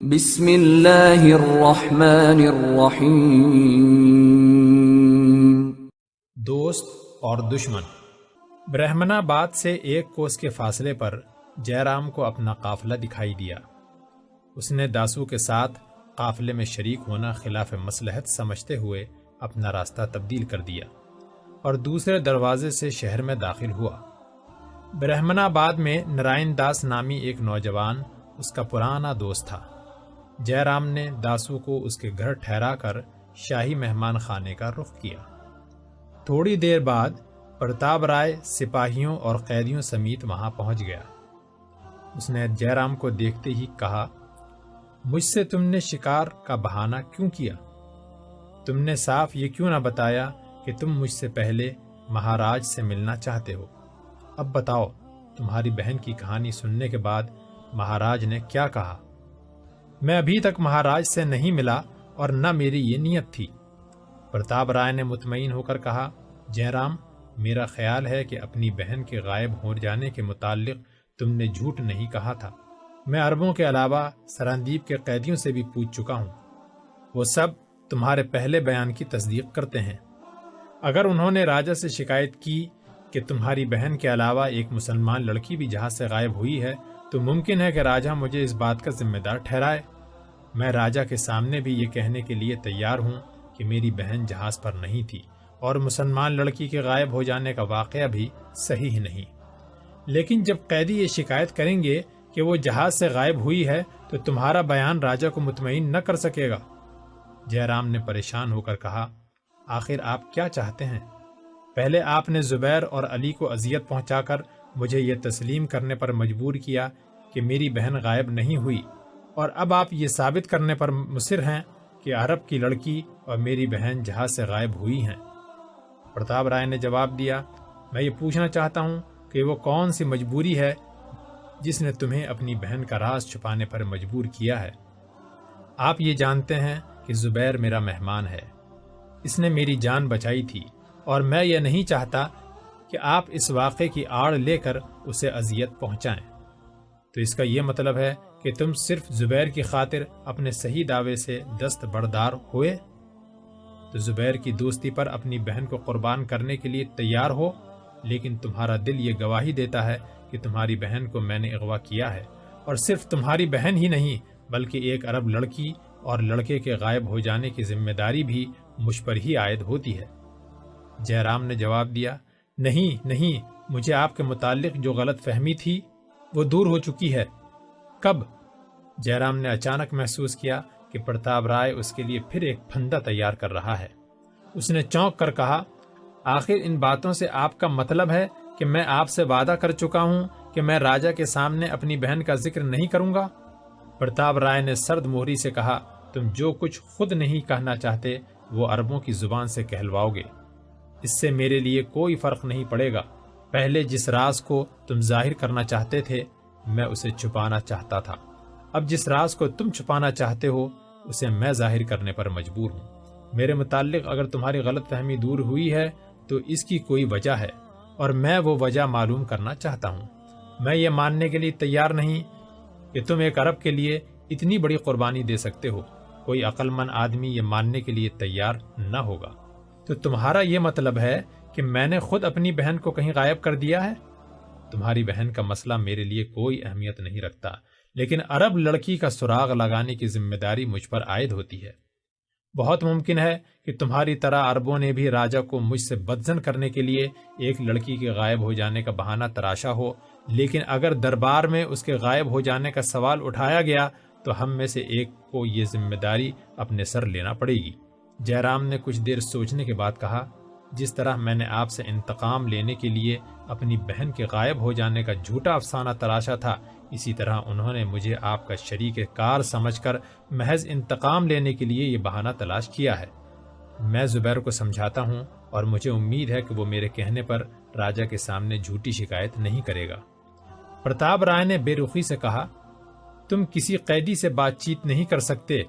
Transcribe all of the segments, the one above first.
بسم اللہ الرحمن الرحیم۔ دوست اور دشمن۔ برہمناباد سے 1 کوس کے فاصلے پر جے رام کو اپنا قافلہ دکھائی دیا۔ اس نے داسو کے ساتھ قافلے میں شریک ہونا خلاف مصلحت سمجھتے ہوئے اپنا راستہ تبدیل کر دیا اور دوسرے دروازے سے شہر میں داخل ہوا۔ برہمناباد میں نرائن داس نامی ایک نوجوان اس کا پرانا دوست تھا۔ جے رام نے داسو کو اس کے گھر ٹھہرا کر شاہی مہمان خانے کا رخ کیا۔ تھوڑی دیر بعد پرتاپ رائے سپاہیوں اور قیدیوں سمیت وہاں پہنچ گیا۔ اس نے جے رام کو دیکھتے ہی کہا، مجھ سے تم نے شکار کا بہانہ کیوں کیا؟ تم نے صاف یہ کیوں نہ بتایا کہ تم مجھ سے پہلے مہاراج سے ملنا چاہتے ہو؟ اب بتاؤ، تمہاری بہن کی کہانی سننے کے بعد مہاراج نے کیا کہا؟ میں ابھی تک مہاراج سے نہیں ملا اور نہ میری یہ نیت تھی۔ پرتاپ رائے نے مطمئن ہو کر کہا، جے رام، میرا خیال ہے کہ اپنی بہن کے غائب ہو جانے کے متعلق تم نے جھوٹ نہیں کہا تھا۔ میں عربوں کے علاوہ سرندیپ کے قیدیوں سے بھی پوچھ چکا ہوں، وہ سب تمہارے پہلے بیان کی تصدیق کرتے ہیں۔ اگر انہوں نے راجا سے شکایت کی کہ تمہاری بہن کے علاوہ ایک مسلمان لڑکی بھی جہاز سے غائب ہوئی ہے تو ممکن ہے کہ راجا مجھے اس بات کا ذمہ دار ٹھہرائے۔ میں راجا کے سامنے بھی یہ کہنے کے لیے تیار ہوں کہ میری بہن جہاز پر نہیں تھی اور مسلمان لڑکی کے غائب ہو جانے کا واقعہ بھی صحیح نہیں، لیکن جب قیدی یہ شکایت کریں گے کہ وہ جہاز سے غائب ہوئی ہے تو تمہارا بیان راجا کو مطمئن نہ کر سکے گا۔ جے رام نے پریشان ہو کر کہا، آخر آپ کیا چاہتے ہیں؟ پہلے آپ نے زبیر اور علی کو اذیت پہنچا کر مجھے یہ تسلیم کرنے پر مجبور کیا کہ میری بہن غائب نہیں ہوئی، اور اب آپ یہ ثابت کرنے پر مصر ہیں کہ عرب کی لڑکی اور میری بہن جہاز سے غائب ہوئی ہیں۔ پرتاپ رائے نے جواب دیا، میں یہ پوچھنا چاہتا ہوں کہ وہ کون سی مجبوری ہے جس نے تمہیں اپنی بہن کا راز چھپانے پر مجبور کیا ہے؟ آپ یہ جانتے ہیں کہ زبیر میرا مہمان ہے، اس نے میری جان بچائی تھی، اور میں یہ نہیں چاہتا کہ آپ اس واقعے کی آڑ لے کر اسے اذیت پہنچائیں۔ تو اس کا یہ مطلب ہے کہ تم صرف زبیر کی خاطر اپنے صحیح دعوے سے دست بردار ہوئے؟ تو زبیر کی دوستی پر اپنی بہن کو قربان کرنے کے لیے تیار ہو، لیکن تمہارا دل یہ گواہی دیتا ہے کہ تمہاری بہن کو میں نے اغوا کیا ہے، اور صرف تمہاری بہن ہی نہیں بلکہ ایک عرب لڑکی اور لڑکے کے غائب ہو جانے کی ذمہ داری بھی مجھ پر ہی عائد ہوتی ہے۔ جے رام نے جواب دیا، نہیں، مجھے آپ کے متعلق جو غلط فہمی تھی وہ دور ہو چکی ہے۔ کب؟ جے رام نے اچانک محسوس کیا کہ پرتاپ رائے اس کے لیے پھر ایک پھندا تیار کر رہا ہے۔ اس نے چونک کر کہا، آخر ان باتوں سے آپ کا مطلب ہے کہ میں آپ سے وعدہ کر چکا ہوں کہ میں راجا کے سامنے اپنی بہن کا ذکر نہیں کروں گا؟ پرتاپ رائے نے سرد مہری سے کہا، تم جو کچھ خود نہیں کہنا چاہتے وہ عربوں کی زبان سے کہلواؤ گے۔ اس سے میرے لیے کوئی فرق نہیں پڑے گا۔ پہلے جس راز کو تم ظاہر کرنا چاہتے تھے میں اسے چھپانا چاہتا تھا، اب جس راز کو تم چھپانا چاہتے ہو اسے میں ظاہر کرنے پر مجبور ہوں۔ میرے متعلق اگر تمہاری غلط فہمی دور ہوئی ہے تو اس کی کوئی وجہ ہے، اور میں وہ وجہ معلوم کرنا چاہتا ہوں۔ میں یہ ماننے کے لیے تیار نہیں کہ تم ایک عرب کے لیے اتنی بڑی قربانی دے سکتے ہو۔ کوئی عقل مند آدمی یہ ماننے کے لیے تیار نہ ہوگا۔ تو تمہارا یہ مطلب ہے کہ میں نے خود اپنی بہن کو کہیں غائب کر دیا ہے؟ تمہاری بہن کا مسئلہ میرے لیے کوئی اہمیت نہیں رکھتا، لیکن عرب لڑکی کا سراغ لگانے کی ذمہ داری مجھ پر عائد ہوتی ہے۔ بہت ممکن ہے کہ تمہاری طرح عربوں نے بھی راجا کو مجھ سے بدظن کرنے کے لیے ایک لڑکی کے غائب ہو جانے کا بہانہ تراشا ہو، لیکن اگر دربار میں اس کے غائب ہو جانے کا سوال اٹھایا گیا تو ہم میں سے ایک کو یہ ذمہ داری اپنے سر لینا پڑے گی۔ جے رام نے کچھ دیر سوچنے کے بعد کہا، جس طرح میں نے آپ سے انتقام لینے کے لیے اپنی بہن کے غائب ہو جانے کا جھوٹا افسانہ تراشا تھا، اسی طرح انہوں نے مجھے آپ کا شریک کار سمجھ کر محض انتقام لینے کے لیے یہ بہانہ تلاش کیا ہے۔ میں زبیر کو سمجھاتا ہوں اور مجھے امید ہے کہ وہ میرے کہنے پر راجا کے سامنے جھوٹی شکایت نہیں کرے گا۔ پرتاپ رائے نے بے رخی سے کہا، تم کسی قیدی سے بات چیت نہیں کر سکتے۔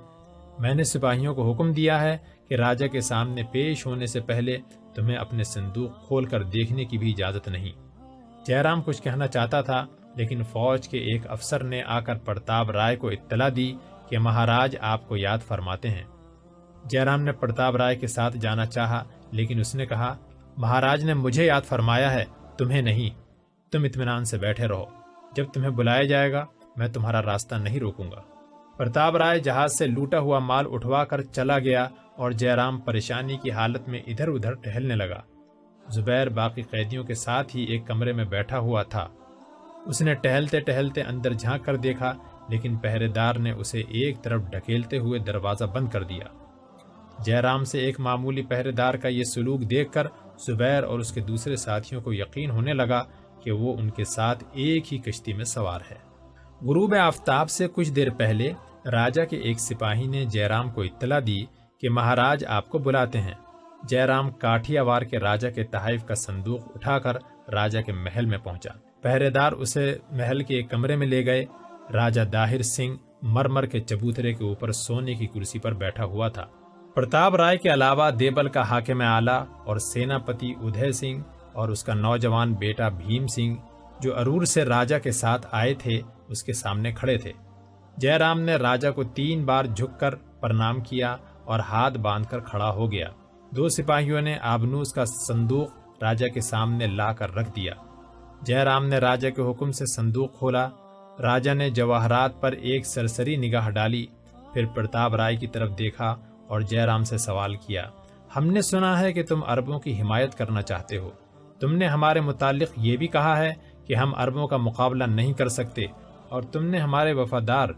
میں نے سپاہیوں کو حکم دیا ہے کہ راجا کے سامنے پیش ہونے سے پہلے تمہیں اپنے صندوق کھول کر دیکھنے کی بھی اجازت نہیں۔ جے رام کچھ کہنا چاہتا تھا لیکن فوج کے ایک افسر نے آ کر پرتاپ رائے کو اطلاع دی کہ مہاراج آپ کو یاد فرماتے ہیں۔ جے رام نے پرتاپ رائے کے ساتھ جانا چاہا، لیکن اس نے کہا، مہاراج نے مجھے یاد فرمایا ہے، تمہیں نہیں۔ تم اطمینان سے بیٹھے رہو، جب تمہیں بلایا جائے گا میں تمہارا راستہ نہیں روکوں گا۔ پرتاپ رائے جہاز سے لوٹا ہوا مال اٹھوا کر چلا گیا اور جے رام پریشانی کی حالت میں ادھر ادھر ٹہلنے لگا۔ زبیر باقی قیدیوں کے ساتھ ہی ایک کمرے میں بیٹھا ہوا تھا۔ اس نے ٹہلتے ٹہلتے اندر جھانک کر دیکھا، لیکن پہرے دار نے اسے ایک طرف ڈھکیلتے ہوئے دروازہ بند کر دیا۔ جے رام سے ایک معمولی پہرے دار کا یہ سلوک دیکھ کر زبیر اور اس کے دوسرے ساتھیوں کو یقین ہونے لگا کہ وہ ان کے ساتھ ایک ہی کشتی میں سوار ہے۔ غروب آفتاب سے کچھ دیر پہلے راجہ کے ایک سپاہی نے جے رام کو اطلاع دی کہ مہاراج آپ کو بلاتے ہیں۔ جے رام کاٹھیا وار کے راجہ کے تحائف کا صندوق اٹھا کر راجہ کے محل میں پہنچا۔ پہرے دار اسے محل کے ایک کمرے میں لے گئے۔ راجہ داہر سنگھ مرمر کے چبوترے کے اوپر سونے کی کرسی پر بیٹھا ہوا تھا۔ پرتاپ رائے کے علاوہ دیبل کا حاکم اعلیٰ اور سیناپتی ادھے سنگھ اور اس کا نوجوان بیٹا بھیم سنگھ، جو ارور سے راجہ کے ساتھ آئے تھے، اس کے سامنے کھڑے تھے۔ جے رام نے راجہ کو 3 بار جھک کر پرنام کیا اور ہاتھ باندھ کر کھڑا ہو گیا۔ 2 سپاہیوں نے آبنوس کا صندوق راجہ کے سامنے لا کر رکھ دیا۔ جے رام نے راجہ کے حکم سے صندوق کھولا۔ راجہ نے جواہرات پر ایک سرسری نگاہ ڈالی، پھر پرتاپ رائے کی طرف دیکھا اور جے رام سے سوال کیا، ہم نے سنا ہے کہ تم عربوں کی حمایت کرنا چاہتے ہو۔ تم نے ہمارے متعلق یہ بھی کہا ہے کہ ہم عربوں کا مقابلہ نہیں کر سکتے، اور تم نے ہمارے وفادار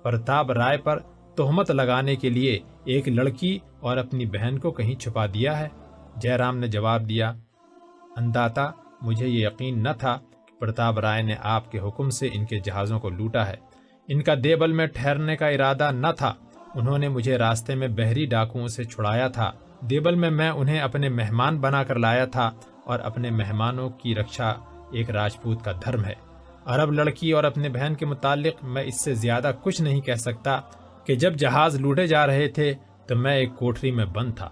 پرتاپ رائے پر تہمت لگانے کے لیے ایک لڑکی اور اپنی بہن کو کہیں چھپا دیا ہے۔ جے رام نے جواب دیا، انداتا، مجھے یہ یقین نہ تھا کہ پرتاپ رائے نے آپ کے حکم سے ان کے جہازوں کو لوٹا ہے۔ ان کا دیبل میں ٹھہرنے کا ارادہ نہ تھا۔ انہوں نے مجھے راستے میں بحری ڈاکوؤں سے چھڑایا تھا۔ دیبل میں انہیں اپنے مہمان بنا کر لایا تھا، اور اپنے مہمانوں کی رکشا ایک راجپوت کا دھرم ہے۔ عرب لڑکی اور اپنے بہن کے متعلق میں اس سے زیادہ کچھ نہیں کہہ سکتا کہ جب جہاز لوٹے جا رہے تھے تو میں ایک کوٹری میں بند تھا۔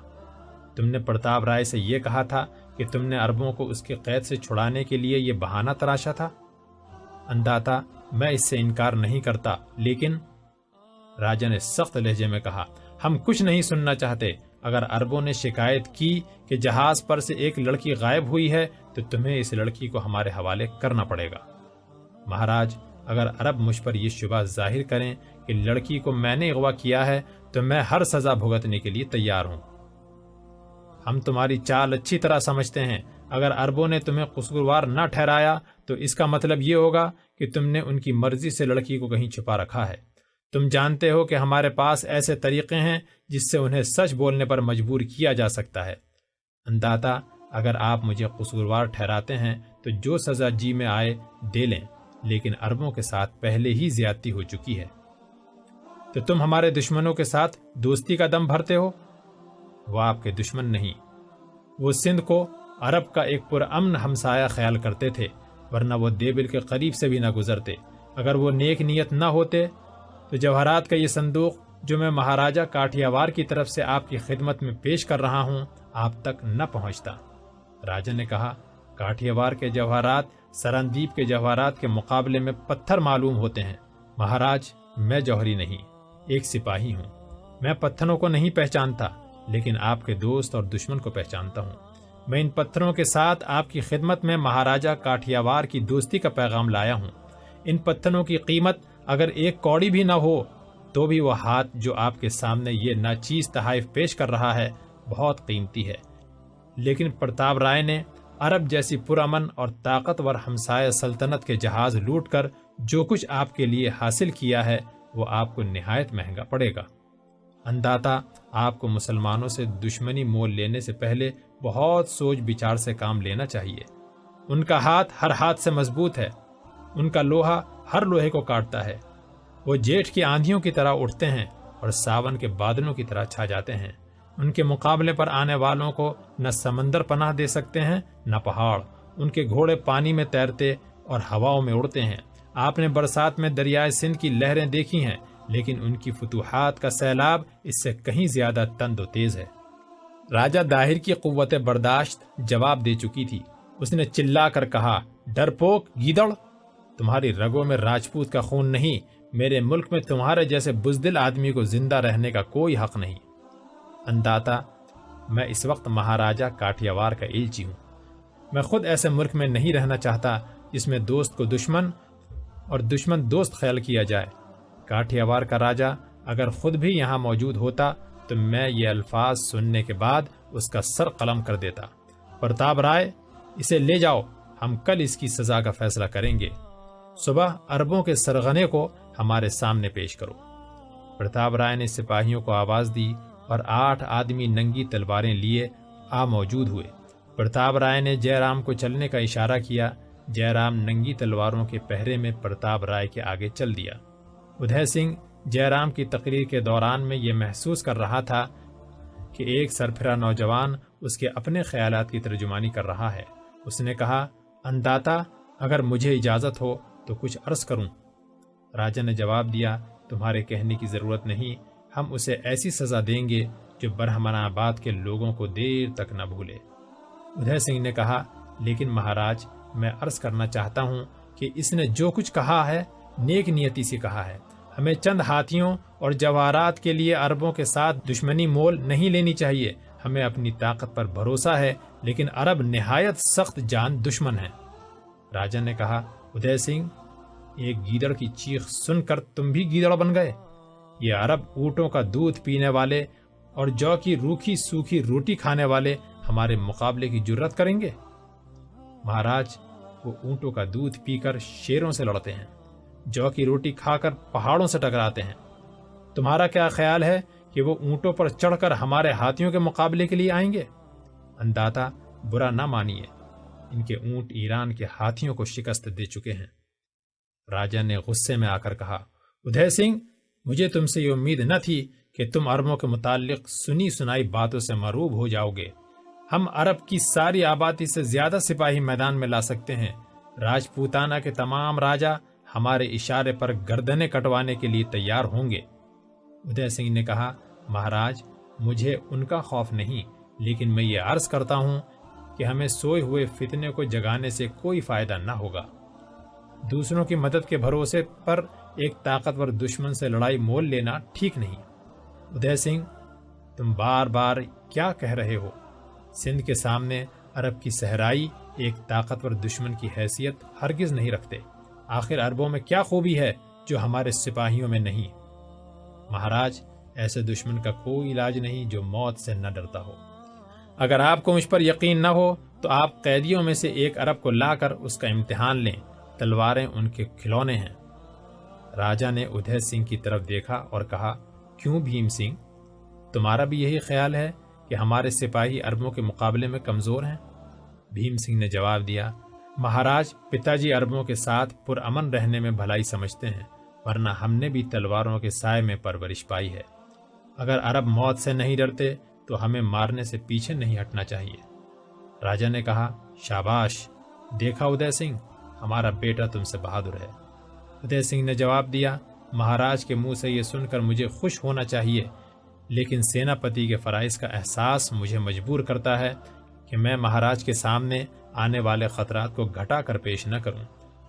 تم نے پرتاپ رائے سے یہ کہا تھا کہ تم نے عربوں کو اس کی قید سے چھڑانے کے لیے یہ بہانہ تراشا تھا۔ انداتا، میں اس سے انکار نہیں کرتا، لیکن راجہ نے سخت لہجے میں کہا، ہم کچھ نہیں سننا چاہتے۔ اگر عربوں نے شکایت کی کہ جہاز پر سے ایک لڑکی غائب ہوئی ہے تو تمہیں اس لڑکی کو ہمارے حوالے کرنا پڑے گا۔ مہاراج، اگر عرب مجھ پر یہ شبہ ظاہر کریں کہ لڑکی کو میں نے اغوا کیا ہے تو میں ہر سزا بھگتنے کے لیے تیار ہوں۔ ہم تمہاری چال اچھی طرح سمجھتے ہیں۔ اگر عربوں نے تمہیں قصوروار نہ ٹھہرایا تو اس کا مطلب یہ ہوگا کہ تم نے ان کی مرضی سے لڑکی کو کہیں چھپا رکھا ہے۔ تم جانتے ہو کہ ہمارے پاس ایسے طریقے ہیں جس سے انہیں سچ بولنے پر مجبور کیا جا سکتا ہے۔ انداتا، اگر آپ مجھے قصوروار ٹھہراتے ہیں تو جو سزا جی میں آئے دے لیں، لیکن عربوں کے ساتھ پہلے ہی زیادتی ہو چکی ہے۔ تو تم ہمارے دشمنوں کے ساتھ دوستی کا دم بھرتے ہو؟ وہ آپ کے دشمن نہیں، وہ سندھ کو عرب کا ایک پرامن ہمسایہ خیال کرتے تھے، ورنہ وہ دیبل کے قریب سے بھی نہ گزرتے۔ اگر وہ نیک نیت نہ ہوتے تو جواہرات کا یہ صندوق جو میں مہاراجہ کاٹھیاوار کی طرف سے آپ کی خدمت میں پیش کر رہا ہوں آپ تک نہ پہنچتا۔ راجہ نے کہا، کاٹھیاوار کے جواہرات سرندیپ کے جواہرات کے مقابلے میں پتھر معلوم ہوتے ہیں۔ مہاراج، میں جوہری نہیں، ایک سپاہی ہوں۔ میں پتھروں کو نہیں پہچانتا، لیکن آپ کے دوست اور دشمن کو پہچانتا ہوں۔ میں ان پتھروں کے ساتھ آپ کی خدمت میں مہاراجہ کاٹھیاوار کی دوستی کا پیغام لایا ہوں۔ ان پتھروں کی قیمت اگر 1 کوڑی بھی نہ ہو تو بھی وہ ہاتھ جو آپ کے سامنے یہ ناچیز تحائف پیش کر رہا ہے بہت قیمتی ہے۔ لیکن پرتاپ رائے نے عرب جیسی پرامن اور طاقتور ہمسایہ سلطنت کے جہاز لوٹ کر جو کچھ آپ کے لیے حاصل کیا ہے وہ آپ کو نہایت مہنگا پڑے گا۔ انداتا، آپ کو مسلمانوں سے دشمنی مول لینے سے پہلے بہت سوچ بچار سے کام لینا چاہیے۔ ان کا ہاتھ ہر ہاتھ سے مضبوط ہے، ان کا لوہا ہر لوہے کو کاٹتا ہے۔ وہ جیٹھ کی آندھیوں کی طرح اٹھتے ہیں اور ساون کے بادلوں کی طرح چھا جاتے ہیں۔ ان کے مقابلے پر آنے والوں کو نہ سمندر پناہ دے سکتے ہیں نہ پہاڑ۔ ان کے گھوڑے پانی میں تیرتے اور ہواؤں میں اڑتے ہیں۔ آپ نے برسات میں دریائے سندھ کی لہریں دیکھی ہیں، لیکن ان کی فتوحات کا سیلاب اس سے کہیں زیادہ تند و تیز ہے۔ راجہ داہر کی قوت برداشت جواب دے چکی تھی۔ اس نے چلا کر کہا، ڈرپوک گیدڑ، تمہاری رگوں میں راجپوت کا خون نہیں میرے ملک میں تمہارے جیسے بزدل آدمی کو زندہ رہنے کا کوئی حق نہیں۔ انداتا، میں اس وقت مہاراجہ کاٹھیاوار کا ایلچی ہوں۔ میں خود ایسے ملک میں نہیں رہنا چاہتا جس میں دوست کو دشمن اور دشمن دوست خیال کیا جائے۔ کاٹھیاوار کا راجہ اگر خود بھی یہاں موجود ہوتا تو میں یہ الفاظ سننے کے بعد اس کا سر قلم کر دیتا۔ پرتاپ رائے، اسے لے جاؤ، ہم کل اس کی سزا کا فیصلہ کریں گے۔ صبح اربوں کے سرغنے کو ہمارے سامنے پیش کرو۔ پرتاپ رائے نے سپاہیوں کو آواز دی اور 8 آدمی ننگی تلواریں لیے موجود ہوئے۔ پرتاپ رائے نے جے رام کو چلنے کا اشارہ کیا۔ جے رام ننگی تلواروں کے پہرے میں پرتاپ رائے کے آگے چل دیا۔ ادے سنگھ جے رام کی تقریر کے دوران میں یہ محسوس کر رہا تھا کہ ایک سرفرا نوجوان اس کے اپنے خیالات کی ترجمانی کر رہا ہے۔ اس نے کہا، انداتا، اگر مجھے اجازت ہو تو کچھ عرض کروں۔ راجا نے جواب دیا، تمہارے کہنے کی ضرورت نہیں، ہم اسے ایسی سزا دیں گے جو برہمن آباد کے لوگوں کو دیر تک نہ بھولے۔ ادے سنگھ نے کہا، لیکن مہاراج، میں عرض کرنا چاہتا ہوں کہ اس نے جو کچھ کہا ہے نیک نیتی سے کہا ہے۔ ہمیں چند ہاتھیوں اور جواہرات کے لیے عربوں کے ساتھ دشمنی مول نہیں لینی چاہیے۔ ہمیں اپنی طاقت پر بھروسہ ہے، لیکن عرب نہایت سخت جان دشمن ہیں۔ راجا نے کہا، ادے سنگھ، ایک گیدڑ کی چیخ سن کر تم بھی گیدڑ بن گئے؟ یہ عرب اونٹوں کا دودھ پینے والے اور جو کی روکھی سوکھی روٹی کھانے والے ہمارے مقابلے کی جرت کریں گے؟ مہاراج، وہ اونٹوں کا دودھ پی کر شیروں سے لڑتے ہیں، جو کی روٹی کھا کر پہاڑوں سے ٹکراتے ہیں۔ تمہارا کیا خیال ہے کہ وہ اونٹوں پر چڑھ کر ہمارے ہاتھیوں کے مقابلے کے لیے آئیں گے؟ انداتا، برا نہ مانیے، ان کے اونٹ ایران کے ہاتھیوں کو شکست دے چکے ہیں۔ راجا نے غصے میں آ کر کہا، ادے سنگھ، مجھے تم سے یہ امید نہ تھی کہ تم عربوں کے متعلق سنی سنائی باتوں سے مروب ہو جاؤ گے۔ ہم عرب کی ساری آبادی سے زیادہ سپاہی میدان میں لا سکتے ہیں۔ راجپوتانہ کے تمام راجا ہمارے اشارے پر گردنیں کٹوانے کے لیے تیار ہوں گے۔ ادے سنگھ نے کہا، مہاراج، مجھے ان کا خوف نہیں، لیکن میں یہ عرض کرتا ہوں کہ ہمیں سوئے ہوئے فتنے کو جگانے سے کوئی فائدہ نہ ہوگا۔ دوسروں کی مدد کے بھروسے پر ایک طاقتور دشمن سے لڑائی مول لینا ٹھیک نہیں۔ ادے سنگھ، تم بار بار کیا کہہ رہے ہو؟ سندھ کے سامنے عرب کی صحرائی ایک طاقتور دشمن کی حیثیت ہرگز نہیں رکھتے۔ آخر عربوں میں کیا خوبی ہے جو ہمارے سپاہیوں میں نہیں؟ مہاراج، ایسے دشمن کا کوئی علاج نہیں جو موت سے نہ ڈرتا ہو۔ اگر آپ کو مجھ پر یقین نہ ہو تو آپ قیدیوں میں سے ایک عرب کو لا کر اس کا امتحان لیں، تلواریں ان کے کھلونے ہیں۔ راجا نے ادے سنگھ کی طرف دیکھا اور کہا، کیوں بھیم سنگھ، تمہارا بھی یہی خیال ہے کہ ہمارے سپاہی عربوں کے مقابلے میں کمزور ہیں؟ بھیم سنگھ نے جواب دیا، مہاراج، پتا جی عربوں کے ساتھ پرامن رہنے میں بھلائی سمجھتے ہیں، ورنہ ہم نے بھی تلواروں کے سائے میں پرورش پائی ہے۔ اگر عرب موت سے نہیں ڈرتے تو ہمیں مارنے سے پیچھے نہیں ہٹنا چاہیے۔ راجا نے کہا، شاباش، دیکھا ادے سنگھ، ہمارا بیٹا تم سے بہادر ہے۔ ادے سنگھ نے جواب دیا، مہاراج کے منہ سے یہ سن کر مجھے خوش ہونا چاہیے، لیکن سیناپتی کے فرائض کا احساس مجھے مجبور کرتا ہے کہ میں مہاراج کے سامنے آنے والے خطرات کو گھٹا کر پیش نہ کروں۔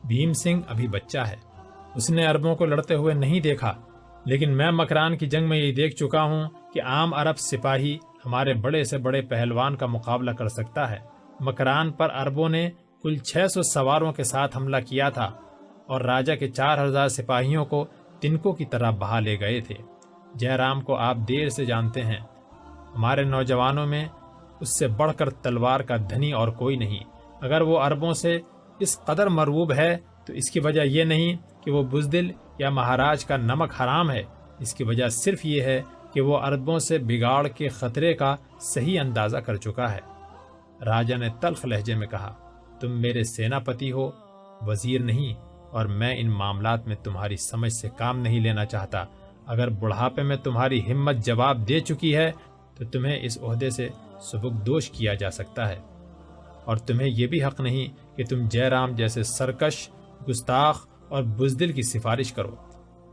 بھیم سنگھ ابھی بچہ ہے، اس نے عربوں کو لڑتے ہوئے نہیں دیکھا، لیکن میں مکران کی جنگ میں یہ دیکھ چکا ہوں کہ عام عرب سپاہی ہمارے بڑے سے بڑے پہلوان کا مقابلہ کر سکتا ہے۔ مکران پر عربوں نے کل 600 سواروں کے ساتھ حملہ کیا تھا اور راجا کے 4000 سپاہیوں کو تنکوں کی طرح بہا لے گئے تھے۔ جے رام کو آپ دیر سے جانتے ہیں، ہمارے نوجوانوں میں اس سے بڑھ کر تلوار کا دھنی اور کوئی نہیں۔ اگر وہ عربوں سے اس قدر مرعوب ہے تو اس کی وجہ یہ نہیں کہ وہ بزدل یا مہاراج کا نمک حرام ہے، اس کی وجہ صرف یہ ہے کہ وہ عربوں سے بگاڑ کے خطرے کا صحیح اندازہ کر چکا ہے۔ راجا نے تلخ لہجے میں کہا، تم میرے سیناپتی ہو، وزیر نہیں، اور میں ان معاملات میں تمہاری سمجھ سے کام نہیں لینا چاہتا۔ اگر بڑھاپے میں تمہاری ہمت جواب دے چکی ہے تو تمہیں اس عہدے سے سبکدوش کیا جا سکتا ہے، اور تمہیں یہ بھی حق نہیں کہ تم جے رام جیسے سرکش، گستاخ اور بزدل کی سفارش کرو۔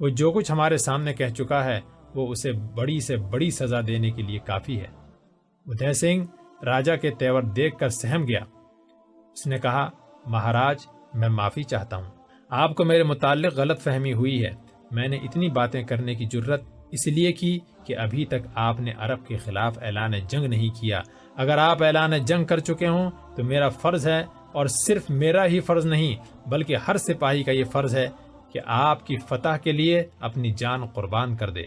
وہ جو کچھ ہمارے سامنے کہہ چکا ہے وہ اسے بڑی سے بڑی سزا دینے کے لیے کافی ہے۔ ادے سنگھ راجا کے تیور دیکھ کر سہم گیا۔ اس نے کہا، مہاراج، میں معافی چاہتا ہوں، آپ کو میرے متعلق غلط فہمی ہوئی ہے۔ میں نے اتنی باتیں کرنے کی جرت اس لیے کی کہ ابھی تک آپ نے عرب کے خلاف اعلان جنگ نہیں کیا۔ اگر آپ اعلان جنگ کر چکے ہوں تو میرا فرض ہے، اور صرف میرا ہی فرض نہیں بلکہ ہر سپاہی کا یہ فرض ہے کہ آپ کی فتح کے لیے اپنی جان قربان کر دے۔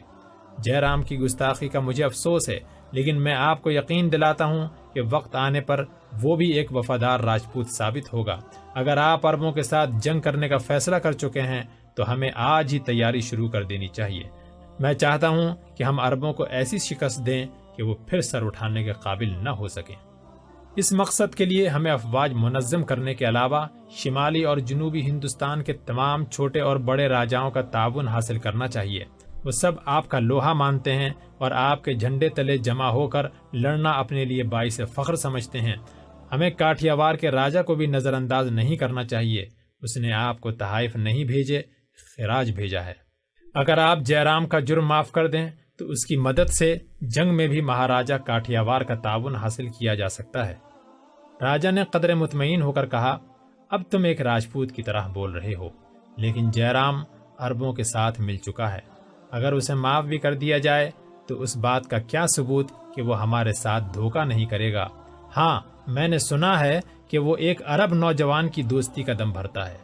جے رام کی گستاخی کا مجھے افسوس ہے، لیکن میں آپ کو یقین دلاتا ہوں کہ وقت آنے پر وہ بھی ایک وفادار راجپوت ثابت ہوگا۔ اگر آپ عربوں کے ساتھ جنگ کرنے کا فیصلہ کر چکے ہیں تو ہمیں آج ہی تیاری شروع کر دینی چاہیے۔ میں چاہتا ہوں کہ ہم عربوں کو ایسی شکست دیں کہ وہ پھر سر اٹھانے کے قابل نہ ہو سکیں۔ اس مقصد کے لیے ہمیں افواج منظم کرنے کے علاوہ شمالی اور جنوبی ہندوستان کے تمام چھوٹے اور بڑے راجاؤں کا تعاون حاصل کرنا چاہیے۔ وہ سب آپ کا لوہا مانتے ہیں اور آپ کے جھنڈے تلے جمع ہو کر لڑنا اپنے لیے باعث فخر سمجھتے ہیں۔ ہمیں کاٹھیاوار کے راجا کو بھی نظر انداز نہیں کرنا چاہیے۔ اس نے آپ کو تحائف نہیں بھیجے، خراج بھیجا ہے۔ اگر آپ جے رام کا جرم معاف کر دیں تو اس کی مدد سے جنگ میں بھی مہاراجا کاٹھیاوار کا تعاون حاصل کیا جا سکتا ہے۔ راجا نے قدر مطمئن ہو کر کہا، اب تم ایک راجپوت کی طرح بول رہے ہو، لیکن جے رام عربوں کے ساتھ مل چکا ہے۔ اگر اسے معاف بھی کر دیا جائے تو اس بات کا کیا ثبوت کہ وہ ہمارے ساتھ دھوکہ نہیں کرے گا؟ ہاں، میں نے سنا ہے کہ وہ ایک عرب نوجوان کی دوستی کا دم بھرتا ہے۔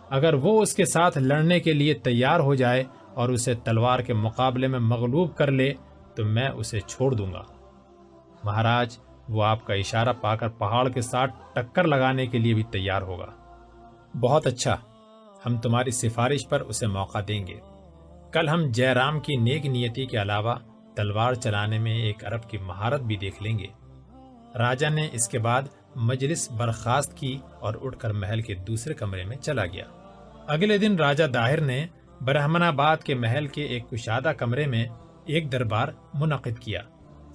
اگر وہ اس کے ساتھ لڑنے کے لیے تیار ہو جائے اور اسے تلوار کے مقابلے میں مغلوب کر لے تو میں اسے چھوڑ دوں گا۔ مہاراج، وہ آپ کا اشارہ پا کر پہاڑ کے ساتھ ٹکر لگانے کے لیے بھی تیار ہوگا۔ بہت اچھا، ہم تمہاری سفارش پر اسے موقع دیں گے۔ کل ہم جے رام کی نیک نیتی کے علاوہ تلوار چلانے میں ایک عرب کی مہارت بھی دیکھ لیں گے۔ راجا نے اس کے بعد مجلس برخاست کی اور اٹھ کر محل کے دوسرے کمرے میں چلا گیا۔ اگلے دن راجا داہر نے برہمناباد کے محل کے ایک کشادہ کمرے میں ایک دربار منعقد کیا۔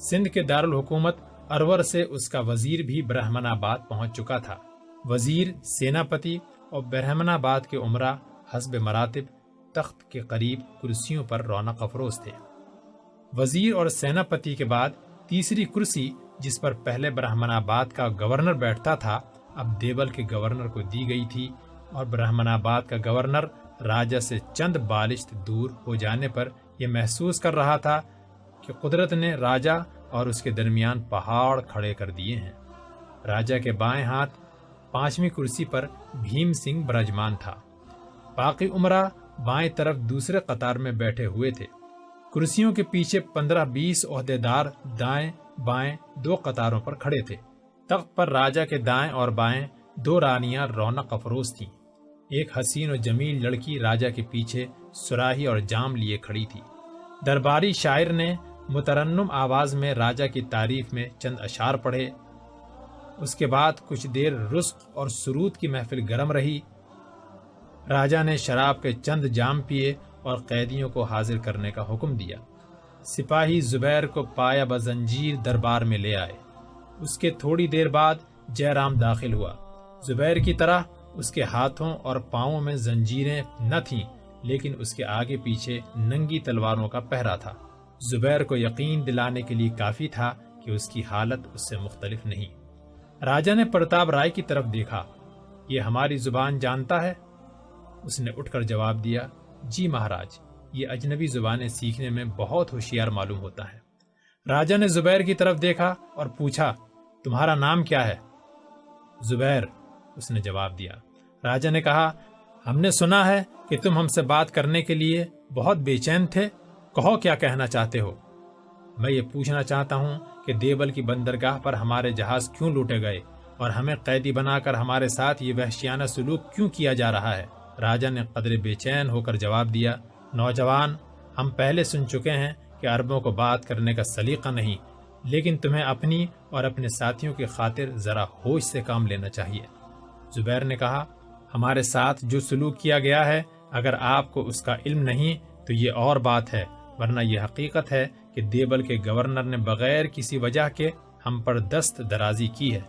سندھ کے دارالحکومت ارور سے اس کا وزیر بھی برہمناباد پہنچ چکا تھا۔ وزیر، سیناپتی اور برہمناباد کے امراء حسب مراتب تخت کے قریب کرسیوں پر رونق افروز تھے۔ وزیر اور سیناپتی کے بعد تیسری کرسی جس پر پہلے برہمناباد کا گورنر بیٹھتا تھا اب دیبل کے گورنر کو دی گئی تھی، اور برہمناباد کا گورنر راجا سے چند بالشت دور ہو جانے پر یہ محسوس کر رہا تھا کہ قدرت نے راجا اور اس کے درمیان پہاڑ کھڑے کر دیے ہیں۔ راجا کے بائیں ہاتھ 5ویں کرسی پر بھیم سنگھ برجمان تھا۔ باقی امراء بائیں طرف دوسرے قطار میں بیٹھے ہوئے تھے۔ کرسیوں کے پیچھے 15-20 عہدیدار دائیں بائیں 2 قطاروں پر کھڑے تھے۔ تخت پر راجا کے دائیں اور بائیں 2 رانیاں رونق افروز تھیں۔ ایک حسین و جمیل لڑکی راجا کے پیچھے سراہی اور جام لیے کھڑی تھی۔ درباری شاعر نے مترنم آواز میں راجا کی تعریف میں چند اشعار پڑھے۔ اس کے بعد کچھ دیر رزق اور سرود کی محفل گرم رہی۔ راجا نے شراب کے چند جام پیے اور قیدیوں کو حاضر کرنے کا حکم دیا۔ سپاہی زبیر کو پایا بزنجیر دربار میں لے آئے۔ اس کے تھوڑی دیر بعد جے رام داخل ہوا۔ زبیر کی طرح اس کے ہاتھوں اور پاؤں میں زنجیریں نہ تھیں، لیکن اس کے آگے پیچھے ننگی تلواروں کا پہرا تھا۔ زبیر کو یقین دلانے کے لیے کافی تھا کہ اس کی حالت اس سے مختلف نہیں۔ راجا نے پرتاپ رائے کی طرف دیکھا۔ یہ ہماری زبان جانتا ہے؟ اس نے اٹھ کر جواب دیا، جی مہاراج، یہ اجنبی زبانیں سیکھنے میں بہت ہوشیار معلوم ہوتا ہے۔ راجا نے زبیر کی طرف دیکھا اور پوچھا، تمہارا نام کیا ہے؟ زبیر، اس نے جواب دیا۔ راجا نے کہا، ہم نے سنا ہے کہ تم ہم سے بات کرنے کے لیے بہت بے چین تھے، کہو کیا کہنا چاہتے ہو؟ میں یہ پوچھنا چاہتا ہوں کہ دیبل کی بندرگاہ پر ہمارے جہاز کیوں لوٹے گئے اور ہمیں قیدی بنا کر ہمارے ساتھ یہ وحشیانہ سلوک کیوں کیا جا رہا ہے؟ راجا نے قدرے بے چین ہو کر جواب دیا، نوجوان، ہم پہلے سن چکے ہیں کہ عربوں کو بات کرنے کا سلیقہ نہیں، لیکن تمہیں اپنی اور اپنے ساتھیوں کی خاطر ذرا ہوش سے کام لینا چاہیے۔ زبیر نے کہا، ہمارے ساتھ جو سلوک کیا گیا ہے اگر آپ کو اس کا علم نہیں تو یہ اور بات ہے، ورنہ یہ حقیقت ہے کہ دیبل کے گورنر نے بغیر کسی وجہ کے ہم پر دست درازی کی ہے۔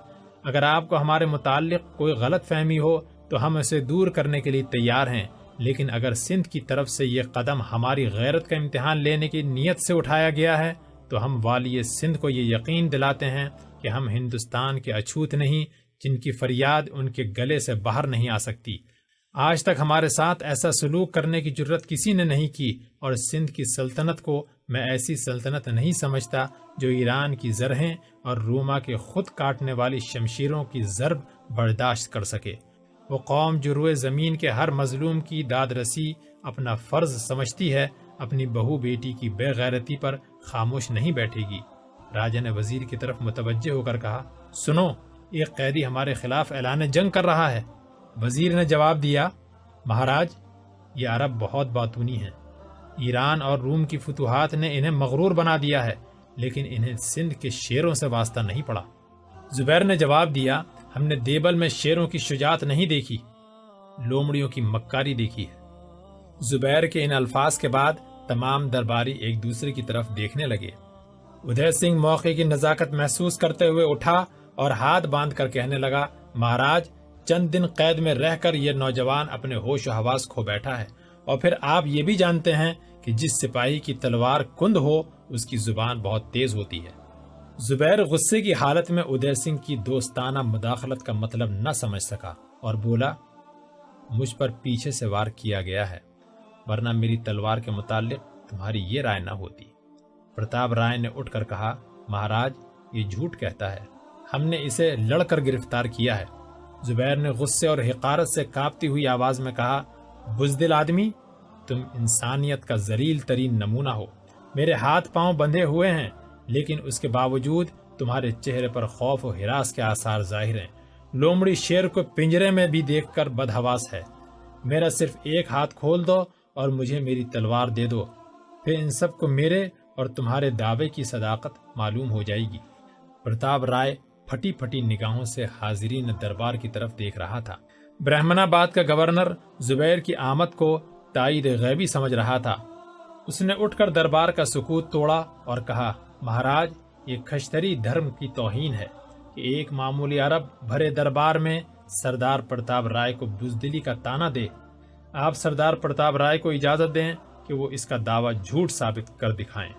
اگر آپ کو ہمارے متعلق کوئی غلط فہمی ہو تو ہم اسے دور کرنے کے لیے تیار ہیں، لیکن اگر سندھ کی طرف سے یہ قدم ہماری غیرت کا امتحان لینے کی نیت سے اٹھایا گیا ہے تو ہم والی سندھ کو یہ یقین دلاتے ہیں کہ ہم ہندوستان کے اچھوت نہیں جن کی فریاد ان کے گلے سے باہر نہیں آ سکتی۔ آج تک ہمارے ساتھ ایسا سلوک کرنے کی جرت کسی نے نہیں کی، اور سندھ کی سلطنت کو میں ایسی سلطنت نہیں سمجھتا جو ایران کی زرہیں اور روما کے خود کاٹنے والی شمشیروں کی ضرب برداشت کر سکے۔ وہ قوم جو روئے زمین کے ہر مظلوم کی داد رسی اپنا فرض سمجھتی ہے، اپنی بہو بیٹی کی بے غیرتی پر خاموش نہیں بیٹھے گی۔ راجہ نے وزیر کی طرف متوجہ ہو کر کہا، سنو، ایک قیدی ہمارے خلاف اعلان جنگ کر رہا ہے۔ وزیر نے جواب دیا، مہاراج، یہ عرب بہت باتونی ہیں۔ ایران اور روم کی فتوحات نے انہیں مغرور بنا دیا ہے، لیکن انہیں سندھ کے شیروں سے واسطہ نہیں پڑا۔ زبیر نے جواب دیا، ہم نے دیبل میں شیروں کی شجاعت نہیں دیکھی، لومڑیوں کی مکاری دیکھی ہے۔ زبیر کے ان الفاظ کے بعد تمام درباری ایک دوسرے کی طرف دیکھنے لگے۔ ادے سنگھ موقع کی نزاکت محسوس کرتے ہوئے اٹھا اور ہاتھ باندھ کر کہنے لگا، مہاراج، چند دن قید میں رہ کر یہ نوجوان اپنے ہوش و حواس کھو بیٹھا ہے، اور پھر آپ یہ بھی جانتے ہیں کہ جس سپاہی کی تلوار کند ہو اس کی زبان بہت تیز ہوتی ہے۔ زبیر غصے کی حالت میں ادے سنگھ کی دوستانہ مداخلت کا مطلب نہ سمجھ سکا اور بولا، مجھ پر پیچھے سے وار کیا گیا ہے، ورنہ میری تلوار کے متعلق تمہاری یہ رائے نہ ہوتی۔ پرتاپ رائے نے اٹھ کر کہا، مہاراج، یہ جھوٹ کہتا ہے، ہم نے اسے لڑ کر گرفتار کیا ہے۔ زبیر نے غصے اور حقارت سے کانپتی ہوئی آواز میں کہا، بزدل آدمی، تم انسانیت کا ذلیل ترین نمونہ ہو۔ میرے ہاتھ پاؤں بندھے ہوئے ہیں، لیکن اس کے باوجود تمہارے چہرے پر خوف و ہراس کے آثار ظاہر ہیں۔ لومڑی شیر کو پنجرے میں بھی دیکھ کر بدحواس ہے۔ میرا صرف ایک ہاتھ کھول دو اور مجھے میری تلوار دے دو، پھر ان سب کو میرے اور تمہارے دعوے کی صداقت معلوم ہو جائے گی۔ پرتاپ رائے پھٹی پھٹی نگاہوں سے حاضرین دربار کی طرف دیکھ رہا تھا۔ برہمناباد کا گورنر زبیر کی آمد کو تائید غیبی سمجھ رہا تھا۔ اس نے اٹھ کر دربار کا سکوت توڑا اور کہا، مہاراج، یہ کھشتری دھرم کی توہین ہے کہ ایک معمولی عرب بھرے دربار میں سردار پرتاپ رائے کو بزدلی کا تانا دے۔ آپ سردار پرتاپ رائے کو اجازت دیں کہ وہ اس کا دعویٰ جھوٹ ثابت کر دکھائیں۔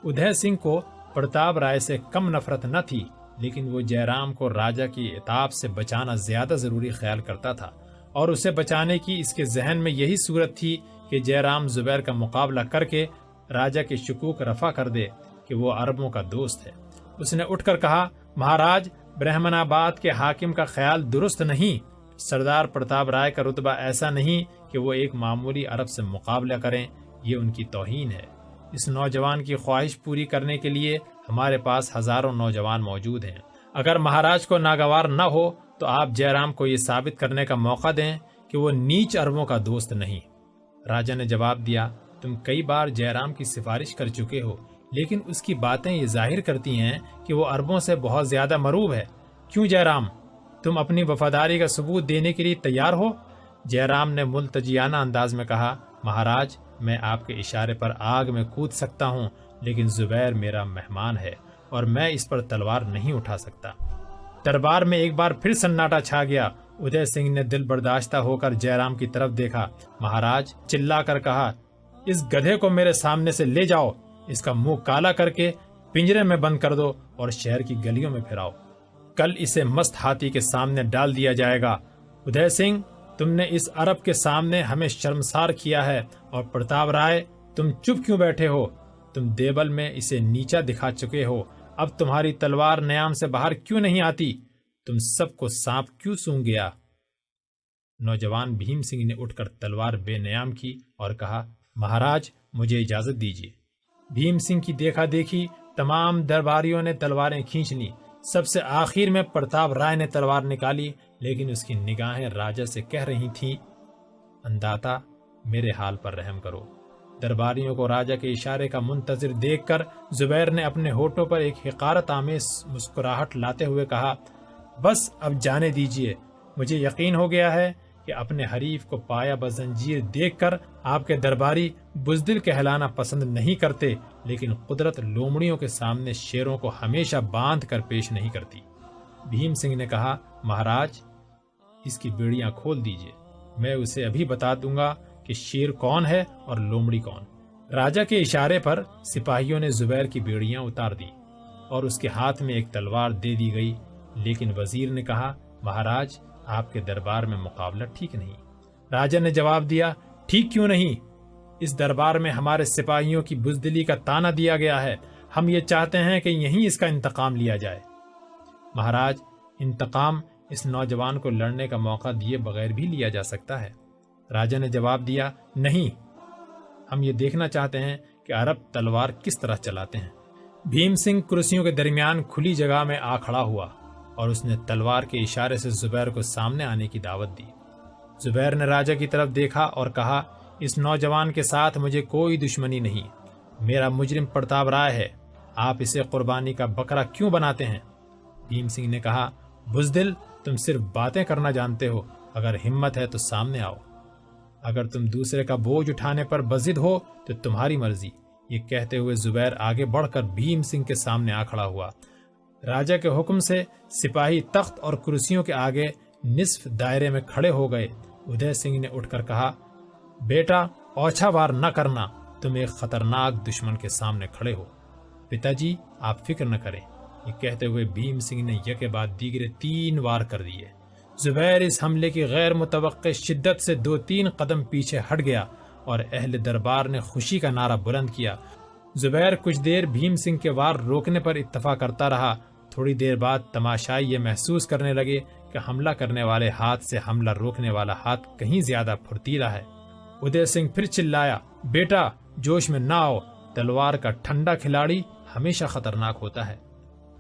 ادے سنگھ کو پرتاپ رائے سے کم نفرت نہ تھی، لیکن وہ جے رام کو راجہ کی عتاب سے بچانا زیادہ ضروری خیال کرتا تھا، اور اسے بچانے کی اس کے ذہن میں یہی صورت تھی کہ جے رام زبیر کا مقابلہ کر کے راجہ کے شکوک رفع کر دے کہ وہ عربوں کا دوست ہے۔ اس نے اٹھ کر کہا، مہاراج، برہمناباد کے حاکم کا خیال درست نہیں۔ سردار پرتاپ رائے کا رتبہ ایسا نہیں کہ وہ ایک معمولی عرب سے مقابلہ کریں، یہ ان کی توہین ہے۔ اس نوجوان کی خواہش پوری کرنے کے لیے ہمارے پاس ہزاروں نوجوان موجود ہیں۔ اگر مہاراج کو ناگوار نہ ہو تو آپ جے رام کو یہ ثابت کرنے کا موقع دیں کہ وہ نیچ عربوں کا دوست نہیں۔ راجہ نے جواب دیا، تم کئی بار جے رام کی سفارش کر چکے ہو، لیکن اس کی باتیں یہ ظاہر کرتی ہیں کہ وہ عربوں سے بہت زیادہ مروب ہے۔ کیوں جے رام، تم اپنی وفاداری کا ثبوت دینے کے لیے تیار ہو؟ جے رام نے ملتجیانہ انداز میں کہا، مہاراج، میں آپ کے اشارے پر آگ میں کود سکتا ہوں، لیکن زبیر میرا مہمان ہے اور میں اس پر تلوار نہیں اٹھا سکتا۔ دربار میں ایک بار پھر سناٹا چھا گیا۔ ادے سنگھ نے دل برداشتہ ہو کر جے رام کی طرف دیکھا۔ مہاراج، چلا کر کہا، اس گدھے کو میرے سامنے سے لے جاؤ، اس کا منہ کالا کر کے پنجرے میں بند کر دو اور شہر کی گلیوں میں پھراؤ۔ کل اسے مست ہاتھی کے سامنے ڈال دیا جائے گا۔ ادے سنگھ، تم نے اس عرب کے سامنے ہمیں شرمسار کیا ہے، اور پرتاپ رائے، تم چپ کیوں بیٹھے ہو؟ تم دیبل میں اسے نیچا دکھا چکے ہو، اب تمہاری تلوار نیام سے باہر کیوں نہیں آتی؟ تم سب کو سانپ کیوں سونگ گیا؟ نوجوان بھیم سنگھ نے اٹھ کر تلوار بے نیام کی اور کہا، مہاراج، مجھے اجازت دیجیے۔ بھیم سنگھ کی دیکھا دیکھی تمام درباریوں نے تلواریں کھینچ لی۔ سب سے آخر میں پرتاپ رائے نے تلوار نکالی، لیکن اس کی نگاہیں راجہ سے کہہ رہی تھیں، انداتا، میرے حال پر رحم کرو۔ درباریوں کو راجہ کے اشارے کا منتظر دیکھ کر زبیر نے اپنے ہونٹوں پر ایک حقارت آمیز مسکراہٹ لاتے ہوئے کہا، بس اب جانے دیجیے۔ مجھے یقین ہو گیا ہے کہ اپنے حریف کو پایا بزنجیر دیکھ کر آپ کے درباری بزدل کہلانا پسند نہیں کرتے، لیکن قدرت لومڑیوں کے سامنے شیروں کو ہمیشہ باندھ کر پیش نہیں کرتی۔ بھیم سنگھ نے کہا، مہاراج، اس کی بیڑیاں کھول دیجیے، میں اسے ابھی بتا دوں گا کہ شیر کون ہے اور لومڑی کون۔ راجہ کے اشارے پر سپاہیوں نے زبیر کی بیڑیاں اتار دی اور اس کے ہاتھ میں ایک تلوار دے دی گئی، لیکن وزیر نے کہا، مہاراج، آپ کے دربار میں مقابلہ ٹھیک نہیں۔ راجا نے جواب دیا، ٹھیک کیوں نہیں؟ اس دربار میں ہمارے سپاہیوں کی بزدلی کا تانا دیا گیا ہے، ہم یہ چاہتے ہیں کہ یہیں اس کا انتقام لیا جائے۔ مہاراج، انتقام اس نوجوان کو لڑنے کا موقع دیے بغیر بھی لیا جا سکتا ہے۔ راجا نے جواب دیا، نہیں، ہم یہ دیکھنا چاہتے ہیں کہ عرب تلوار کس طرح چلاتے ہیں۔ بھیم سنگھ کرسیوں کے درمیان کھلی جگہ میں آ کھڑا ہوا اور اس نے تلوار کے اشارے سے زبیر کو سامنے آنے کی دعوت دی۔ زبیر نے راجا کی طرف دیکھا اور کہا، اس نوجوان کے ساتھ مجھے کوئی دشمنی نہیں، میرا مجرم پرتاپ رائے ہے، آپ اسے قربانی کا بکرا کیوں بناتے ہیں؟ بھیم سنگھ نے کہا، بزدل، تم صرف باتیں کرنا جانتے ہو، اگر ہمت ہے تو سامنے آؤ، اگر تم دوسرے کا بوجھ اٹھانے پر بضد ہو تو تمہاری مرضی۔ یہ کہتے ہوئے زبیر آگے بڑھ کر بھیم سنگھ کے سامنے آ کھڑا ہوا۔ راجا کے حکم سے سپاہی تخت اور کرسیوں کے آگے نصف دائرے میں کھڑے ہو گئے۔ ادے سنگھ نے اٹھ کر کہا، بیٹا، اوچھا وار نہ کرنا، تم ایک خطرناک دشمن کے سامنے کھڑے ہو۔ پتا جی، آپ فکر نہ کریں۔ یہ کہتے ہوئے بھیم سنگھ نے یکے بعد دیگرے 3 وار کر دیے۔ زبیر اس حملے کی غیر متوقع شدت سے 2-3 قدم پیچھے ہٹ گیا اور اہل دربار نے خوشی کا نعرہ بلند کیا۔ زبیر کچھ دیر بھیم سنگھ کے وار روکنے پر اتفاق کرتا رہا۔ تھوڑی دیر بعد تماشائی یہ محسوس کرنے لگے کہ حملہ کرنے والے ہاتھ سے حملہ روکنے والا ہاتھ کہیں زیادہ پھرتیلا ہے۔ ادے سنگھ پھر چلایا، بیٹا، جوش میں نہ آؤ، تلوار کا ٹھنڈا کھلاڑی ہمیشہ خطرناک ہوتا ہے۔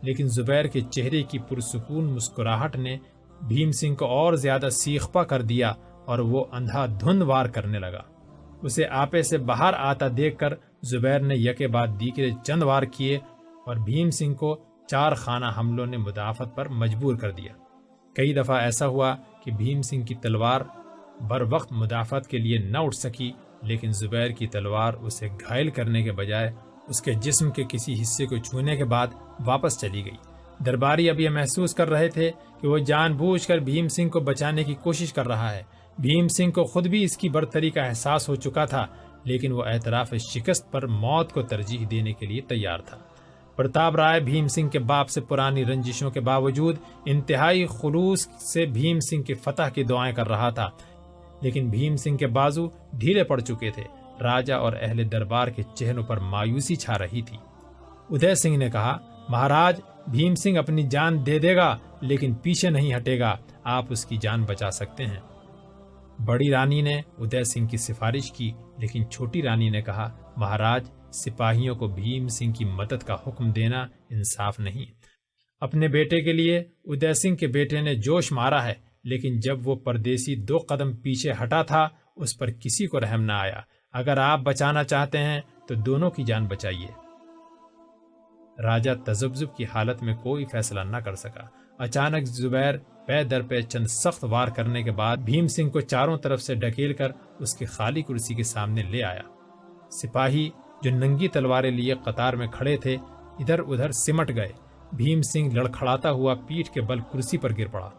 لیکن زبیر کے چہرے کی پرسکون مسکراہٹ نے بھیم سنگھ کو اور زیادہ سیخپا کر دیا اور وہ اندھا دھند وار کرنے لگا۔ اسے آپے سے باہر آتا دیکھ کر زبیر نے یکے بعد دیگرے چند وار کیے اور بھیم سنگھ کو 4 خانہ حملوں نے مدافعت پر مجبور کر دیا۔ کئی دفعہ ایسا ہوا کہ بھیم سنگھ کی تلوار بر وقت مدافعت کے لیے نہ اٹھ سکی، لیکن زبیر کی تلوار اسے گھائل کرنے کے بجائے اس کے جسم کے کسی حصے کو چھونے کے بعد واپس چلی گئی۔ درباری اب یہ محسوس کر رہے تھے کہ وہ جان بوجھ کر بھیم سنگھ کو بچانے کی کوشش کر رہا ہے۔ بھیم سنگھ کو خود بھی اس کی برتری کا احساس ہو چکا تھا، لیکن وہ اعتراف شکست پر موت کو ترجیح دینے کے لیے تیار تھا۔ پرتاپ رائے بھیم سنگھ کے باپ سے پرانی رنجشوں کے باوجود انتہائی خلوص سے بھیم سنگھ کی فتح کی دعائیں کر رہا تھا، لیکن بھیم سنگھ کے بازو ڈھیلے پڑ چکے تھے۔ راجا اور اہل دربار کے چہروں پر مایوسی چھا رہی تھی۔ ادے سنگھ نے کہا، مہاراج، بھیم سنگھ اپنی جان دے دے گا لیکن پیچھے نہیں ہٹے گا، آپ اس کی جان بچا سکتے ہیں۔ بڑی رانی نے ادے سنگھ کی سفارش کی، لیکن چھوٹی رانی نے کہا، مہاراج، سپاہیوں کو بھیم سنگھ کی مدد کا حکم دینا انصاف نہیں۔ اپنے بیٹے کے لیے ادے سنگھ کے بیٹے نے جوش مارا ہے، لیکن جب وہ پردیسی 2 قدم پیچھے ہٹا تھا اس پر کسی کو رحم نہ آیا۔ اگر آپ بچانا چاہتے ہیں تو دونوں کی جان بچائیے۔ راجا تذبذب کی حالت میں کوئی فیصلہ نہ کر سکا۔ اچانک زبیر پے در پے چند سخت وار کرنے کے بعد بھیم سنگھ کو چاروں طرف سے ڈھکیل کر اس کی خالی کرسی کے سامنے لے آیا۔ سپاہی جو ننگی تلواریں لیے قطار میں کھڑے تھے ادھر ادھر سمٹ گئے۔ بھیم سنگھ لڑکھڑاتا ہوا پیٹھ کے بل کرسی پر گر پڑا۔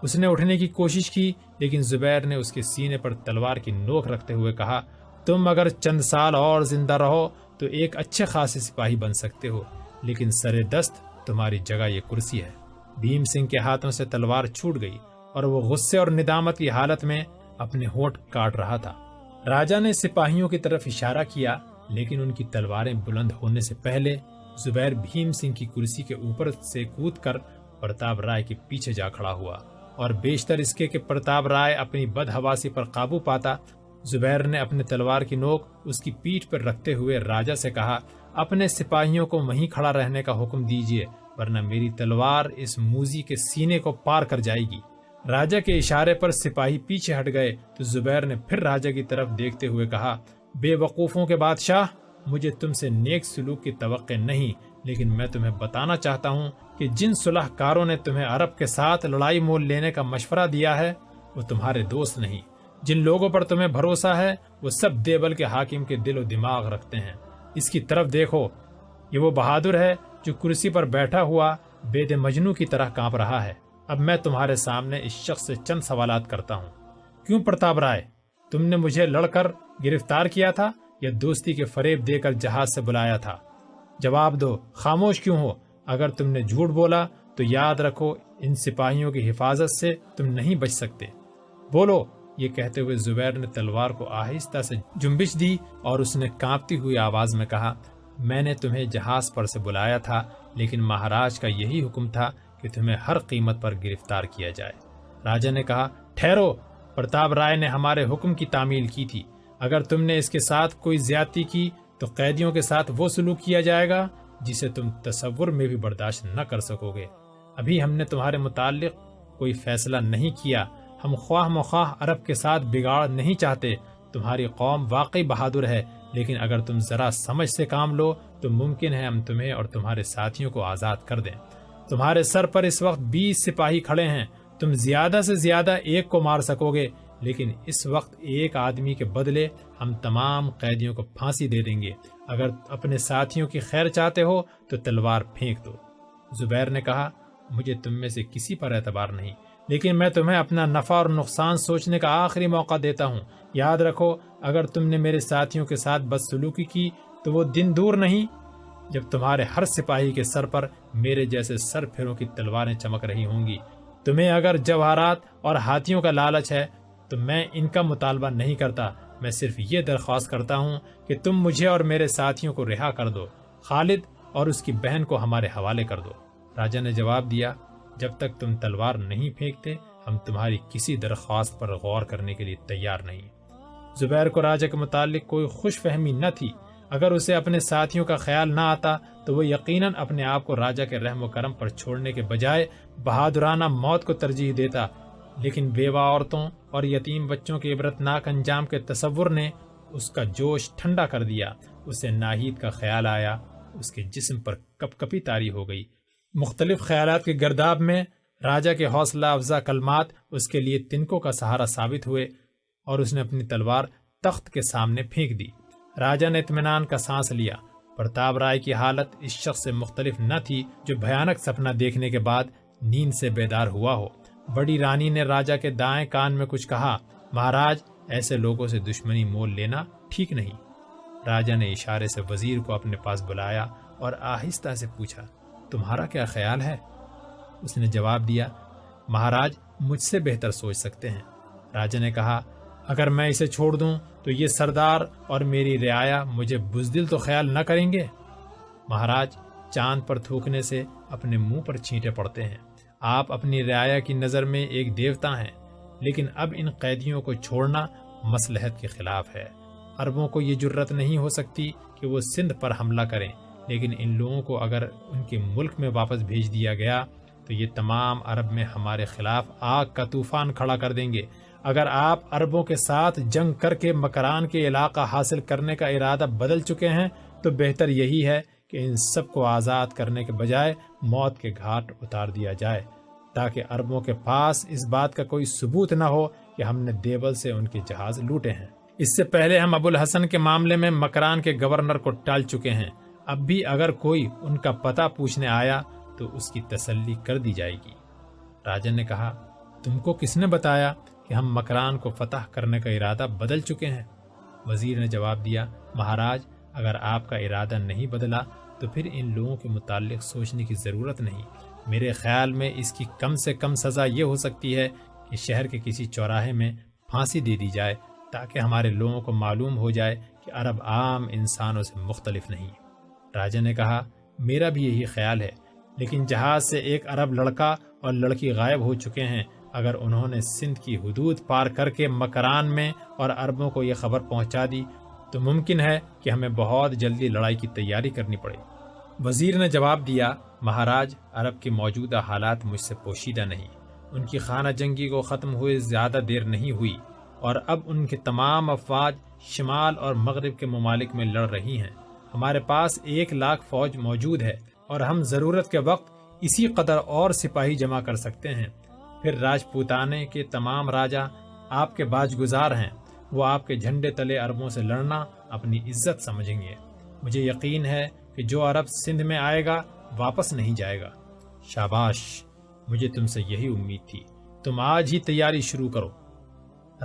اس نے اٹھنے کی کوشش کی، لیکن زبیر نے اس کے سینے پر تلوار کی نوک رکھتے ہوئے کہا، تم اگر چند سال اور زندہ رہو تو ایک اچھے خاصے سپاہی بن سکتے ہو، لیکن سر دست تمہاری جگہ یہ کرسی ہے۔ بھیم سنگھ کے ہاتھوں سے تلوار چھوٹ گئی اور وہ غصے اور ندامت کی حالت میں اپنے ہونٹ کاٹ رہا تھا۔ راجا نے سپاہیوں کی طرف اشارہ کیا، لیکن ان کی تلواریں بلند ہونے سے پہلے زبیر بھیم سنگھ کی کرسی کے اوپر سے کود کر پرتاپ رائے کے پیچھے جا کھڑا ہوا، اور بیشتر اس کے کہ پرتاپ رائے اپنی بدحواسی پر قابو پاتا، زبیر نے اپنے تلوار کی نوک اس کی پیٹھ پر رکھتے ہوئے راجا سے کہا، اپنے سپاہیوں کو وہیں کھڑا رہنے کا حکم دیجیے، ورنہ میری تلوار اس موذی کے سینے کو پار کر جائے گی۔ راجا کے اشارے پر سپاہی پیچھے ہٹ گئے تو زبیر نے پھر راجا کی طرف دیکھتے ہوئے کہا، بے وقوفوں کے بادشاہ، مجھے تم سے نیک سلوک کی توقع نہیں، لیکن میں تمہیں بتانا چاہتا ہوں کہ جن صلح کاروں نے تمہیں عرب کے ساتھ لڑائی مول لینے کا مشورہ دیا ہے وہ تمہارے دوست نہیں۔ جن لوگوں پر تمہیں بھروسہ ہے وہ سب دیوبل کے حاکم کے دل و دماغ رکھتے ہیں۔ اس کی طرف دیکھو، یہ وہ بہادر ہے جو کرسی پر بیٹھا ہوا بید مجنو کی طرح کانپ رہا ہے۔ اب میں تمہارے سامنے اس شخص سے چند سوالات کرتا ہوں۔ کیوں پرتاپ رائے، تم نے مجھے لڑ کر گرفتار کیا تھا یا دوستی کے فریب دے کر جہاز سے بلایا تھا؟ جواب دو، خاموش کیوں ہو؟ اگر تم نے جھوٹ بولا تو یاد رکھو ان سپاہیوں کی حفاظت سے تم نہیں بچ سکتے۔ بولو، یہ کہتے ہوئے زبیر نے تلوار کو آہستہ سے جنبش دی اور اس نے کانپتی ہوئی آواز میں کہا، میں نے تمہیں جہاز پر سے بلایا تھا، لیکن مہاراج کا یہی حکم تھا کہ تمہیں ہر قیمت پر گرفتار کیا جائے۔ راجا نے کہا، ٹھہرو، پرتاپ رائے نے ہمارے حکم کی تعمیل کی تھی، اگر تم نے اس کے ساتھ کوئی زیادتی کی تو قیدیوں کے ساتھ وہ سلوک کیا جائے گا جسے تم تصور میں بھی برداشت نہ کر سکو گے۔ ابھی ہم نے تمہارے متعلق کوئی فیصلہ نہیں کیا، ہم خواہ مخواہ عرب کے ساتھ بگاڑ نہیں چاہتے۔ تمہاری قوم واقعی بہادر ہے، لیکن اگر تم ذرا سمجھ سے کام لو تو ممکن ہے ہم تمہیں اور تمہارے ساتھیوں کو آزاد کر دیں۔ تمہارے سر پر اس وقت 20 سپاہی کھڑے ہیں، تم زیادہ سے زیادہ ایک کو مار سکو گے، لیکن اس وقت ایک آدمی کے بدلے ہم تمام قیدیوں کو پھانسی دے دیں گے۔ اگر اپنے ساتھیوں کی خیر چاہتے ہو تو تلوار پھینک دو۔ زبیر نے کہا، مجھے تم میں سے کسی پر اعتبار نہیں، لیکن میں تمہیں اپنا نفع اور نقصان سوچنے کا آخری موقع دیتا ہوں۔ یاد رکھو، اگر تم نے میرے ساتھیوں کے ساتھ بدسلوکی کی تو وہ دن دور نہیں جب تمہارے ہر سپاہی کے سر پر میرے جیسے سر پھروں کی تلواریں چمک رہی ہوں گی۔ تمہیں اگر جواہرات اور ہاتھیوں کا لالچ ہے تو میں ان کا مطالبہ نہیں کرتا، میں صرف یہ درخواست کرتا ہوں کہ تم مجھے اور میرے ساتھیوں کو رہا کر دو، خالد اور اس کی بہن کو ہمارے حوالے کر دو۔ راجا نے جواب دیا، جب تک تم تلوار نہیں پھینکتے ہم تمہاری کسی درخواست پر غور کرنے کے لیے تیار نہیں۔ زبیر کو راجا کے متعلق کوئی خوش فہمی نہ تھی، اگر اسے اپنے ساتھیوں کا خیال نہ آتا تو وہ یقیناً اپنے آپ کو راجا کے رحم و کرم پر چھوڑنے کے بجائے بہادرانہ موت کو ترجیح دیتا، لیکن بیوہ عورتوں اور یتیم بچوں کے عبرتناک انجام کے تصور نے اس کا جوش ٹھنڈا کر دیا۔ اسے ناہید کا خیال آیا، اس کے جسم پر کپ کپی طاری ہو گئی۔ مختلف خیالات کے گرداب میں راجا کے حوصلہ افزا کلمات اس کے لیے تنکوں کا سہارا ثابت ہوئے اور اس نے اپنی تلوار تخت کے سامنے پھینک دی۔ راجا نے اطمینان کا سانس لیا۔ پرتاپ رائے کی حالت اس شخص سے مختلف نہ تھی جو بھیانک سپنا دیکھنے کے بعد نیند سے بیدار ہوا ہو۔ بڑی رانی نے راجا کے دائیں کان میں کچھ کہا، مہاراج، ایسے لوگوں سے دشمنی مول لینا ٹھیک نہیں۔ راجا نے اشارے سے وزیر کو اپنے پاس بلایا اور آہستہ سے پوچھا، تمہارا کیا خیال ہے؟ اس نے جواب دیا، مہاراج مجھ سے بہتر سوچ سکتے ہیں۔ راجا نے کہا، اگر میں اسے چھوڑ دوں تو یہ سردار اور میری رعایا مجھے بزدل تو خیال نہ کریں گے؟ مہاراج، چاند پر تھوکنے سے اپنے منہ پر چھینٹے پڑتے ہیں۔ آپ اپنی رعایا کی نظر میں ایک دیوتا ہیں، لیکن اب ان قیدیوں کو چھوڑنا مصلحت کے خلاف ہے۔ عربوں کو یہ جرت نہیں ہو سکتی کہ وہ سندھ پر حملہ کریں، لیکن ان لوگوں کو اگر ان کے ملک میں واپس بھیج دیا گیا تو یہ تمام عرب میں ہمارے خلاف آگ کا طوفان کھڑا کر دیں گے۔ اگر آپ عربوں کے ساتھ جنگ کر کے مکران کے علاقہ حاصل کرنے کا ارادہ بدل چکے ہیں تو بہتر یہی ہے کہ ان سب کو آزاد کرنے کے بجائے موت کے گھاٹ اتار دیا جائے، تاکہ عربوں کے پاس اس بات کا کوئی ثبوت نہ ہو کہ ہم نے دیول سے ان کے جہاز لوٹے ہیں۔ اس سے پہلے ہم ابو الحسن کے معاملے میں مکران کے گورنر کو ٹال چکے ہیں، اب بھی اگر کوئی ان کا پتہ پوچھنے آیا تو اس کی تسلی کر دی جائے گی۔ راجا نے کہا، تم کو کس نے بتایا کہ ہم مکران کو فتح کرنے کا ارادہ بدل چکے ہیں؟ وزیر نے جواب دیا، مہاراج، اگر آپ کا ارادہ نہیں بدلا تو پھر ان لوگوں کے متعلق سوچنے کی ضرورت نہیں۔ میرے خیال میں اس کی کم سے کم سزا یہ ہو سکتی ہے کہ شہر کے کسی چوراہے میں پھانسی دے دی جائے، تاکہ ہمارے لوگوں کو معلوم ہو جائے کہ عرب عام انسانوں سے مختلف نہیں۔ راجا نے کہا، میرا بھی یہی خیال ہے، لیکن جہاز سے ایک عرب لڑکا اور لڑکی غائب ہو چکے ہیں۔ اگر انہوں نے سندھ کی حدود پار کر کے مکران میں اور عربوں کو یہ خبر پہنچا دی تو ممکن ہے کہ ہمیں بہت جلدی لڑائی کی تیاری کرنی پڑے۔ وزیر نے جواب دیا، مہاراج، عرب کے موجودہ حالات مجھ سے پوشیدہ نہیں۔ ان کی خانہ جنگی کو ختم ہوئے زیادہ دیر نہیں ہوئی اور اب ان کے تمام افواج شمال اور مغرب کے ممالک میں لڑ رہی ہیں۔ ہمارے پاس 1,00,000 فوج موجود ہے اور ہم ضرورت کے وقت اسی قدر اور سپاہی جمع کر سکتے ہیں۔ پھر راجپوتانے کے تمام راجا آپ کے باج گزار ہیں، وہ آپ کے جھنڈے تلے عربوں سے لڑنا اپنی عزت سمجھیں گے۔ مجھے یقین ہے کہ جو عرب سندھ میں آئے گا واپس نہیں جائے گا۔ شاباش، مجھے تم سے یہی امید تھی، تم آج ہی تیاری شروع کرو۔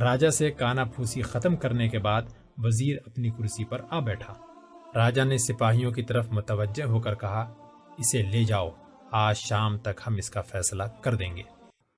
راجا سے کانا پھوسی ختم کرنے کے بعد وزیر اپنی کرسی پر آ بیٹھا۔ راجا نے سپاہیوں کی طرف متوجہ ہو کر کہا، اسے لے جاؤ، آج شام تک ہم اس کا فیصلہ کر دیں گے۔